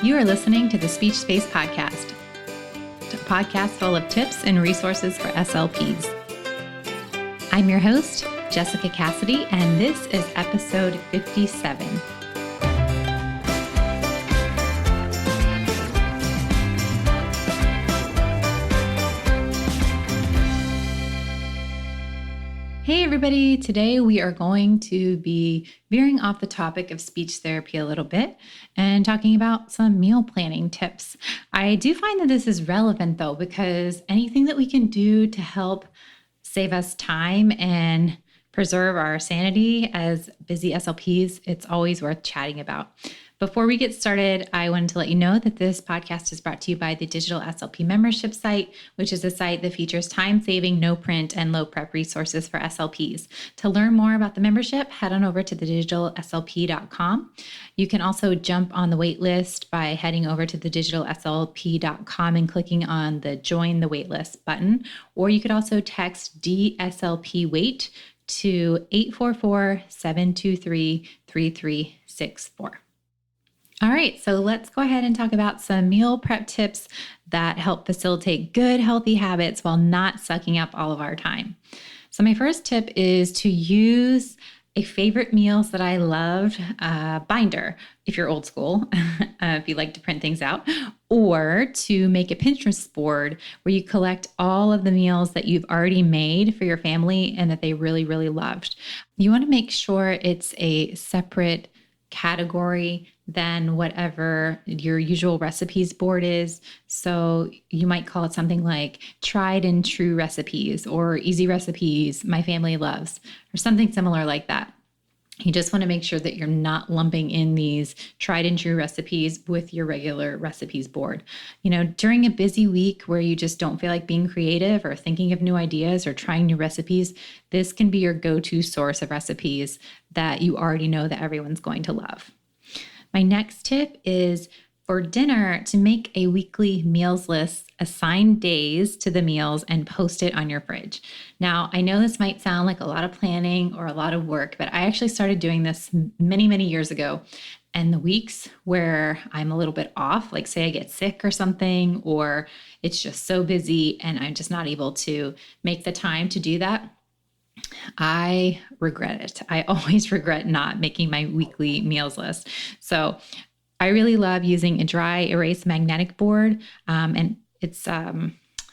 You are listening to the Speech Space Podcast, a podcast full of tips and resources for SLPs. I'm your host, Jessica Cassidy, and this is episode 57. Hey everybody, today we are going to be veering off the topic of speech therapy a little bit and talking about some meal planning tips. I do find that this is relevant though, because anything that we can do to help save us time and preserve our sanity as busy SLPs, it's always worth chatting about. Before we get started, I wanted to let you know that this podcast is brought to you by the Digital SLP Membership site, which is a site that features time-saving, no-print, and low-prep resources for SLPs. To learn more about the membership, head on over to thedigitalslp.com. You can also jump on the wait list by heading over to thedigitalslp.com and clicking on the Join the Waitlist button, or you could also text DSLP WAIT to 844-723-3364. All right, so let's go ahead and talk about some meal prep tips that help facilitate good, healthy habits while not sucking up all of our time. So my first tip is to use a favorite meals that I loved binder, if you're old school, if you like to print things out, or to make a Pinterest board where you collect all of the meals that you've already made for your family and that they really, really loved. You want to make sure it's a separate category than whatever your usual recipes board is. So you might call it something like tried and true recipes or easy recipes my family loves, or something similar like that. You just want to make sure that you're not lumping in these tried and true recipes with your regular recipes board. You know, during a busy week where you just don't feel like being creative or thinking of new ideas or trying new recipes, this can be your go-to source of recipes that you already know that everyone's going to love. My next tip is for dinner to make a weekly meals list, assign days to the meals, and post it on your fridge. Now, I know this might sound like a lot of planning or a lot of work, but I actually started doing this many, many years ago. And the weeks where I'm a little bit off, like say I get sick or something, or it's just so busy and I'm just not able to make the time to do that, I regret it. I always regret not making my weekly meals list. So I really love using a dry erase magnetic board. And it's, I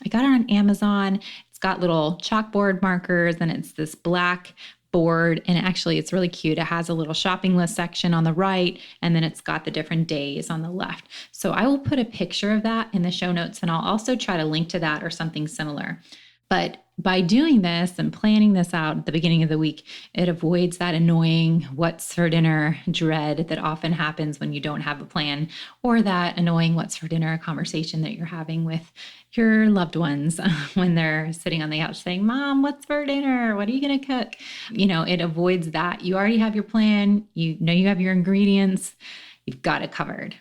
got it on Amazon. It's got little chalkboard markers and it's this black board. And actually it's really cute. It has a little shopping list section on the right, and then it's got the different days on the left. So I will put a picture of that in the show notes, and I'll also try to link to that or something similar. But by doing this and planning this out at the beginning of the week, it avoids that annoying what's for dinner dread that often happens when you don't have a plan, or that annoying what's for dinner conversation that you're having with your loved ones when they're sitting on the couch saying, Mom, what's for dinner? What are you going to cook? You know, it avoids that. You already have your plan. You know you have your ingredients. You've got it covered.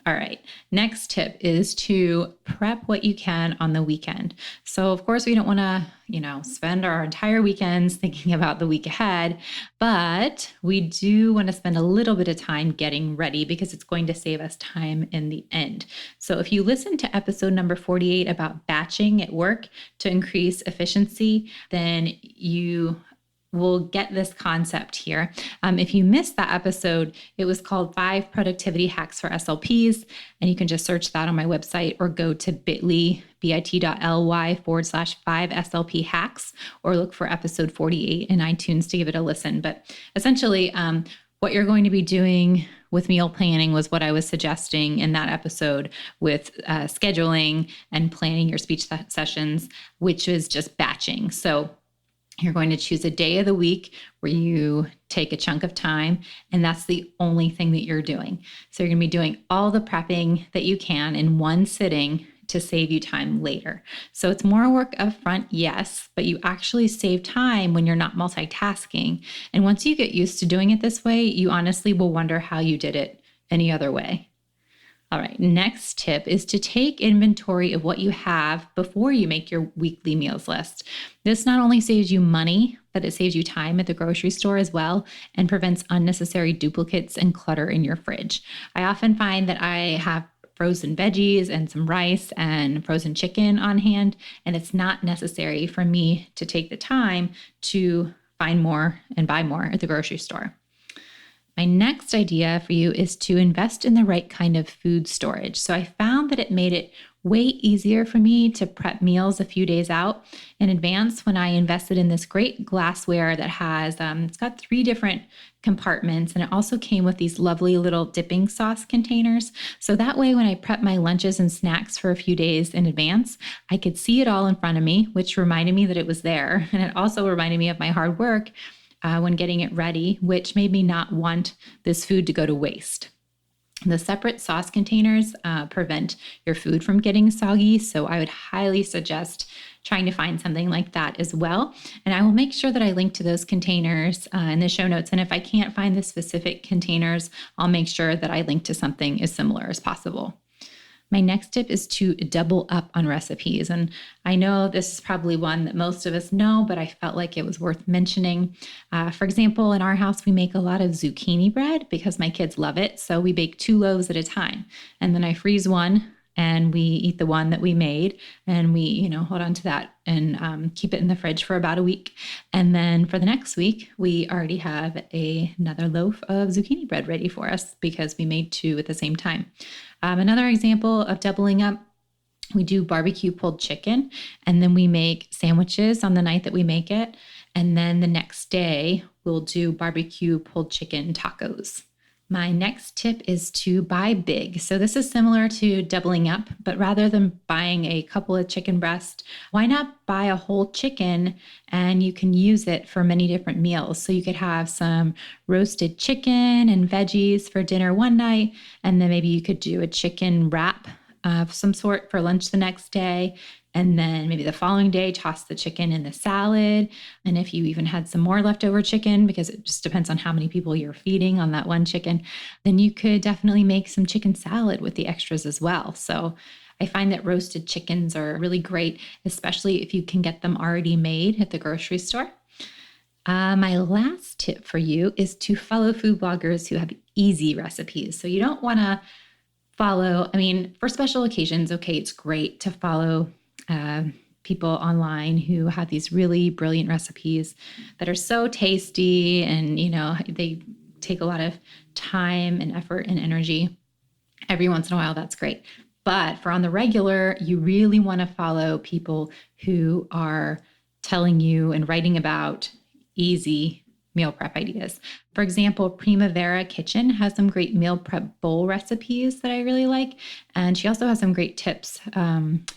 All right. Next tip is to prep what you can on the weekend. So of course we don't want to, spend our entire weekends thinking about the week ahead, but we do want to spend a little bit of time getting ready because it's going to save us time in the end. So if you listen to episode number 48 about batching at work to increase efficiency, then you we'll get this concept here. If you missed that episode, it was called 5 Productivity Hacks for SLPs, and you can just search that on my website or go to bit.ly/5SLP hacks, or look for episode 48 in iTunes to give it a listen. But essentially, what you're going to be doing with meal planning was what I was suggesting in that episode with scheduling and planning your speech sessions, which is just batching. So you're going to choose a day of the week where you take a chunk of time, and that's the only thing that you're doing. So you're going to be doing all the prepping that you can in one sitting to save you time later. So it's more work up front, yes, but you actually save time when you're not multitasking. And once you get used to doing it this way, you honestly will wonder how you did it any other way. All right, next tip is to take inventory of what you have before you make your weekly meals list. This not only saves you money, but that it saves you time at the grocery store as well and prevents unnecessary duplicates and clutter in your fridge. I often find that I have frozen veggies and some rice and frozen chicken on hand, and it's not necessary for me to take the time to find more and buy more at the grocery store. My next idea for you is to invest in the right kind of food storage. So I found that it made it way easier for me to prep meals a few days out in advance when I invested in this great glassware that has, it's got 3 different compartments, and it also came with these lovely little dipping sauce containers. So that way, when I prep my lunches and snacks for a few days in advance, I could see it all in front of me, which reminded me that it was there. And it also reminded me of my hard work when getting it ready, which made me not want this food to go to waste. The separate sauce containers prevent your food from getting soggy, so I would highly suggest trying to find something like that as well. And I will make sure that I link to those containers in the show notes. And if I can't find the specific containers, I'll make sure that I link to something as similar as possible. My next tip is to double up on recipes. And I know this is probably one that most of us know, but I felt like it was worth mentioning. For example, in our house, we make a lot of zucchini bread because my kids love it. So we bake 2 loaves at a time. And then I freeze one and we eat the one that we made, and we, hold on to that and keep it in the fridge for about a week. And then for the next week, we already have another loaf of zucchini bread ready for us because we made 2 at the same time. Another example of doubling up, we do barbecue pulled chicken, and then we make sandwiches on the night that we make it. And then the next day, we'll do barbecue pulled chicken tacos. My next tip is to buy big. So this is similar to doubling up, but rather than buying a couple of chicken breasts, why not buy a whole chicken and you can use it for many different meals? So you could have some roasted chicken and veggies for dinner one night, and then maybe you could do a chicken wrap of some sort for lunch the next day. And then maybe the following day, toss the chicken in the salad. And if you even had some more leftover chicken, because it just depends on how many people you're feeding on that one chicken, then you could definitely make some chicken salad with the extras as well. So I find that roasted chickens are really great, especially if you can get them already made at the grocery store. My last tip for you is to follow food bloggers who have easy recipes. So you don't want to follow, for special occasions, okay, it's great to follow people online who have these really brilliant recipes that are so tasty, and they take a lot of time and effort and energy. Every once in a while, that's great. But for on the regular, you really want to follow people who are telling you and writing about easy meal prep ideas. For example, Primavera Kitchen has some great meal prep bowl recipes that I really like. And she also has some great tips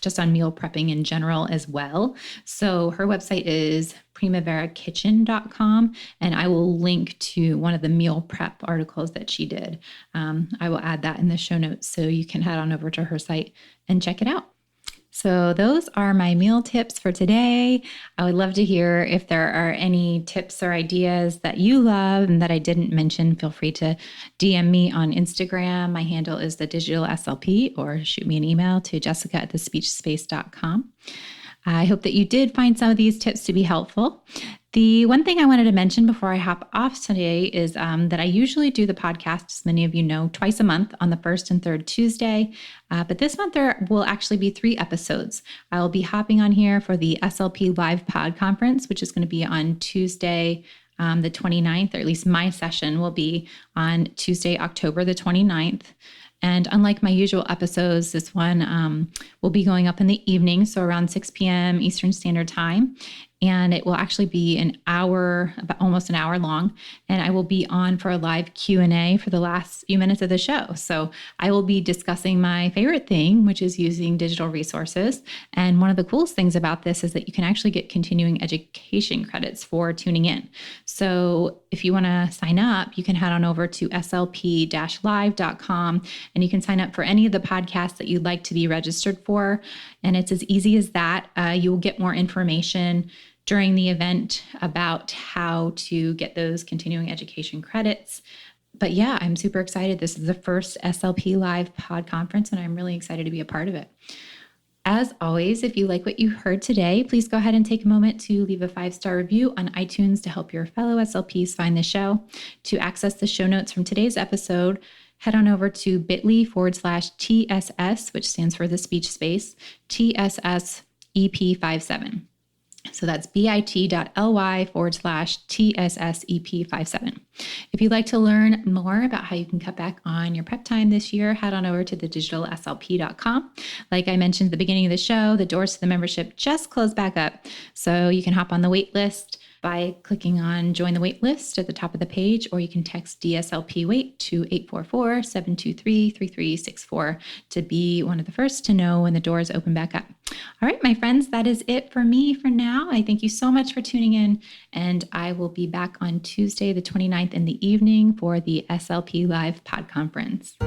just on meal prepping in general as well. So her website is primaverakitchen.com, and I will link to one of the meal prep articles that she did. I will add that in the show notes so you can head on over to her site and check it out. So those are my meal tips for today. I would love to hear if there are any tips or ideas that you love and that I didn't mention. Feel free to DM me on Instagram. My handle is the Digital SLP, or shoot me an email to jessica@thespeechspace.com. I hope that you did find some of these tips to be helpful. The one thing I wanted to mention before I hop off today is that I usually do the podcast, as many of you know, twice a month on the first and third Tuesday. But this month there will actually be 3 episodes. I will be hopping on here for the SLP Live Pod Conference, which is going to be on Tuesday, the 29th, or at least my session will be on Tuesday, October the 29th. And unlike my usual episodes, this one will be going up in the evening, so around 6 p.m. Eastern Standard Time. And it will actually be an hour, about almost an hour long. And I will be on for a live Q&A for the last few minutes of the show. So I will be discussing my favorite thing, which is using digital resources. And one of the coolest things about this is that you can actually get continuing education credits for tuning in. So if you want to sign up, you can head on over to slp-live.com, and you can sign up for any of the podcasts that you'd like to be registered for. And it's as easy as that. You will get more information during the event about how to get those continuing education credits. But yeah, I'm super excited. This is the first SLP Live Pod Conference, and I'm really excited to be a part of it. As always, if you like what you heard today, please go ahead and take a moment to leave a 5-star review on iTunes to help your fellow SLPs find the show. To access the show notes from today's episode, head on over to bit.ly/TSS, which stands for the speech space, TSS EP57. So that's bit.ly/TSSEP57. If you'd like to learn more about how you can cut back on your prep time this year, head on over to thedigitalslp.com. Like I mentioned at the beginning of the show, the doors to the membership just closed back up. So you can hop on the wait list by clicking on join the wait list at the top of the page, or you can text DSLP wait to 844-723-3364 to be one of the first to know when the doors open back up. All right, my friends, that is it for me for now. I thank you so much for tuning in, and I will be back on Tuesday, the 29th in the evening for the SLP Live Pod Conference.